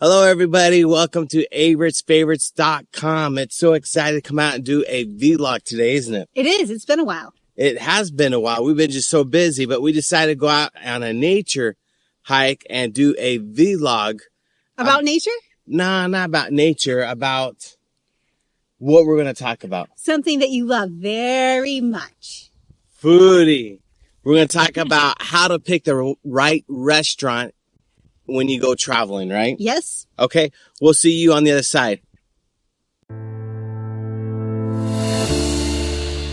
Hello, everybody. Welcome to AVRITT'S.com. It's so excited to come out and do a vlog today, isn't it? It is. It's been a while. It has been a while. We've been just so busy, but we decided to go out on a nature hike and do a vlog. About nature? Nah, not about nature, about what we're going to talk about. Something that you love very much. Foodie. We're going to talk about how to pick the right restaurant when you go traveling, right? Yes. Okay. We'll see you on the other side.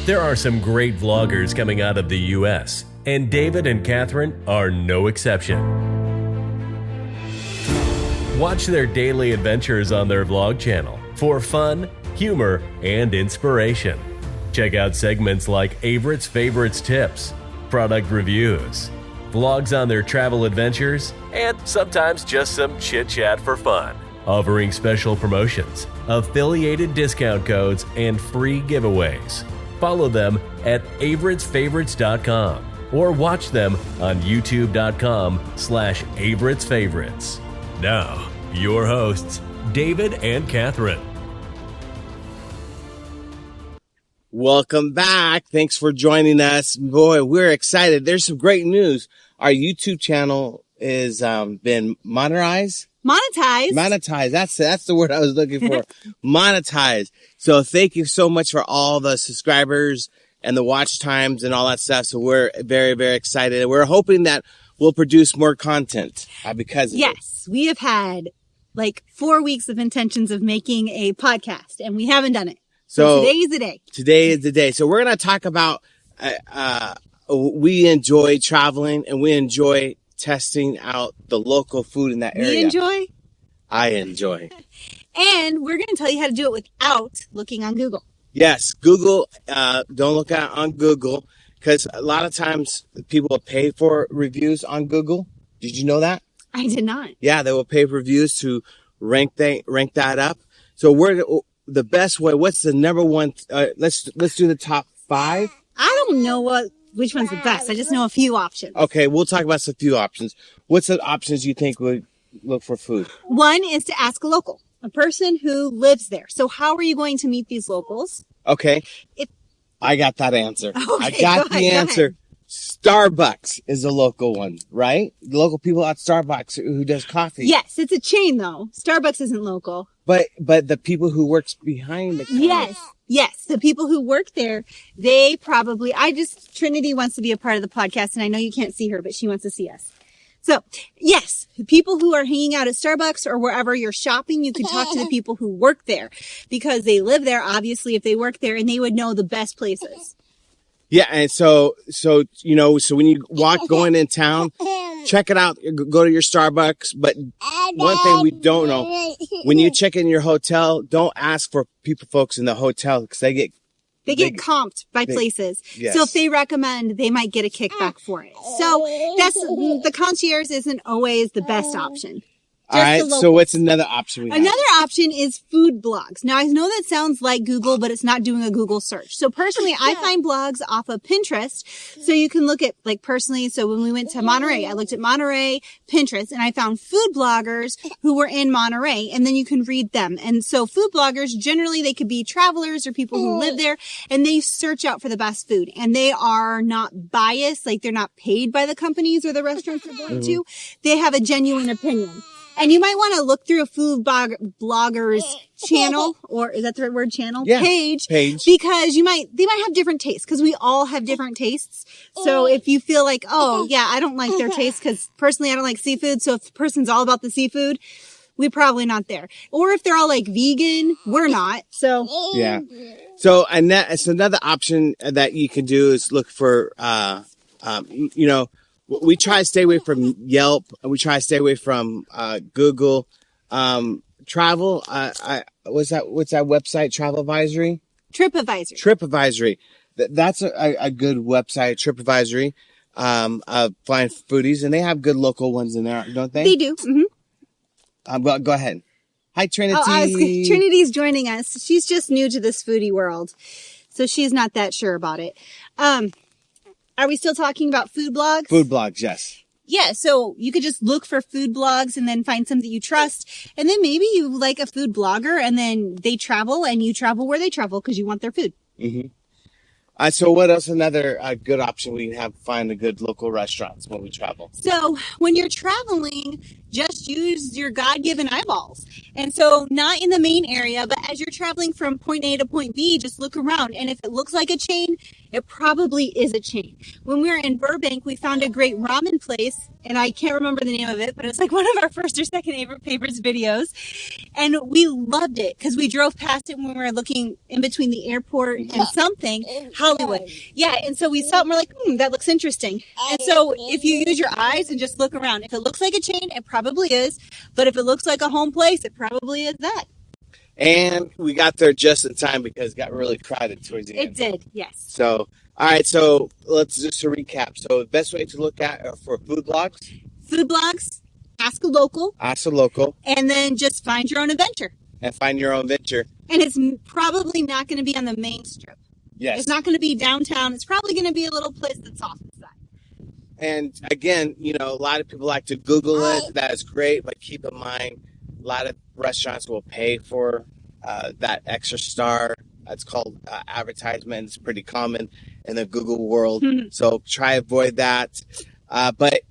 There are some great vloggers coming out of the U.S., and David and Katherine are no exception. Watch their daily adventures on their vlog channel for fun, humor, and inspiration. Check out segments like AVRITT'S Favorites Tips, product reviews, vlogs on their travel adventures, and sometimes just some chit-chat for fun, offering special promotions, affiliated discount codes, and free giveaways. Follow them at AVRITT'SFavorites.com or watch them on YouTube.com/AVRITT'SFavorites. Now, your hosts, David and Katherine. Welcome back. Thanks for joining us. Boy, we're excited. There's some great news. Our YouTube channel is been monetized. Monetized. That's the word I was looking for. Monetized. So thank you so much for all the subscribers and the watch times and all that stuff. So we're very, very excited. We're hoping that we'll produce more content because of it. Yes, we have had like 4 weeks of intentions of making a podcast, and we haven't done it. So today is the day. Today is the day. So we're going to talk about, we enjoy traveling and we enjoy testing out the local food in that area. We enjoy? I enjoy. And we're going to tell you how to do it without looking on Google. Yes, Google. Don't look at on Google because a lot of times people will pay for reviews on Google. Did you know that? I did not. Yeah, they will pay for reviews to rank that up. So the best way. What's the number one? Let's do the top 5. I don't know which one's the best. I just know a few options. Okay, we'll talk about some few options. What's the options you think would look for food? One is to ask a local, a person who lives there. So how are you going to meet these locals? Okay. I got that answer. Okay, I got the answer. Starbucks is a local one, right? The local people at Starbucks who does coffee. Yes, it's a chain though. Starbucks isn't local. But the people who works behind the counter. Yes. The people who work there, Trinity wants to be a part of the podcast, and I know you can't see her, but she wants to see us. So, yes, the people who are hanging out at Starbucks or wherever you're shopping, you can talk to the people who work there because they live there, obviously, if they work there, and they would know the best places. Yeah, and so when you going in town, check it out. Go to your Starbucks. But one thing we don't know, when you check in your hotel, don't ask for folks in the hotel because they get comped by places. Yes. So if they recommend, they might get a kickback for it. So the concierge isn't always the best option. All right, so what's another option we have? Another option is food blogs. Now, I know that sounds like Google, but it's not doing a Google search. So personally, I find blogs off of Pinterest. So you can look at, so when we went to Monterey, I looked at Monterey, Pinterest, and I found food bloggers who were in Monterey, and then you can read them. And so food bloggers, generally, they could be travelers or people who live there, and they search out for the best food. And they are not biased, they're not paid by the companies or the restaurants they're going to. They have a genuine opinion. And you might want to look through a food blogger's channel, or is that the right word, channel? Yeah, page. Because they might have different tastes, because we all have different tastes. So if you feel like, I don't like their taste, because personally I don't like seafood. So if the person's all about the seafood, we're probably not there. Or if they're all vegan, we're not. So. Yeah. So, and that's another option that you can do is look for, we try to stay away from Yelp. We try to stay away from Google. Travel. What's that website? Travel Advisory? TripAdvisory. That's a good website. TripAdvisory. Flying foodies, and they have good local ones in there, don't they? They do. Mm-hmm. Go ahead. Hi, Trinity. Trinity's joining us. She's just new to this foodie world, so she's not that sure about it. Are we still talking about food blogs? Food blogs, yes. Yeah, so you could just look for food blogs and then find some that you trust. And then maybe you like a food blogger and then they travel and you travel where they travel because you want their food. Mm-hmm. So what else? Another good option we have, find a good local restaurants when we travel. So when you're traveling, just use your God-given eyeballs. And so not in the main area, but as you're traveling from point A to point B, just look around. And if it looks like a chain, it probably is a chain. When we were in Burbank, we found a great ramen place, and I can't remember the name of it, but it was like one of our first or second favorites videos. And we loved it because we drove past it when we were looking in between the airport and something, Hollywood. Yeah, and so we saw it and we're like, that looks interesting. And so if you use your eyes and just look around, if it looks like a chain, it probably is. But if it looks like a home place, it probably is that. And we got there just in time because it got really crowded towards the end. It did, yes. So, all right, so let's just to recap. So the best way to look at for food blogs? Food blogs, ask a local. Ask a local. And then just find your own adventure. And find your own venture. And it's probably not going to be on the main strip. Yes. It's not going to be downtown. It's probably going to be a little place that's off the side. And again, a lot of people like to Google it. That is great, but keep in mind, a lot of restaurants will pay for that extra star. It's called advertisement. It's pretty common in the Google world. So try avoid that. But,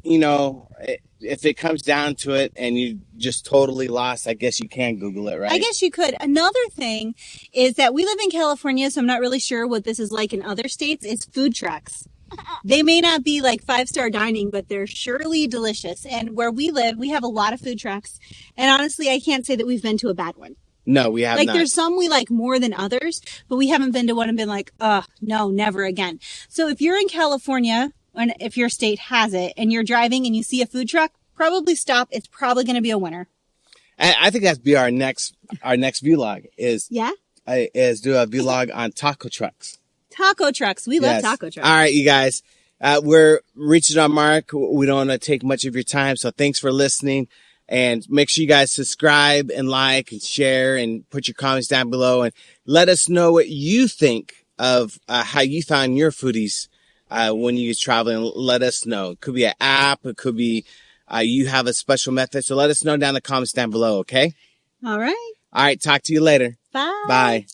if it comes down to it and you just totally lost, I guess you can Google it, right? I guess you could. Another thing is that we live in California, so I'm not really sure what this is like in other states. It's food trucks. They may not be like 5-star dining, but they're surely delicious. And where we live, we have a lot of food trucks. And honestly, I can't say that we've been to a bad one. No, we have not. There's some we like more than others, but we haven't been to one and been like, no, never again. So if you're in California, and if your state has it, and you're driving and you see a food truck, probably stop. It's probably going to be a winner. I think that's be our next vlog is do a vlog on taco trucks. Taco trucks. We love taco trucks. All right, you guys. We're reaching our mark. We don't want to take much of your time, so thanks for listening. And make sure you guys subscribe and like and share and put your comments down below and let us know what you think of how you found your foodies when you're traveling. Let us know. It could be an app. It could be you have a special method. So let us know down in the comments down below, okay? All right. All right. Talk to you later. Bye. Bye.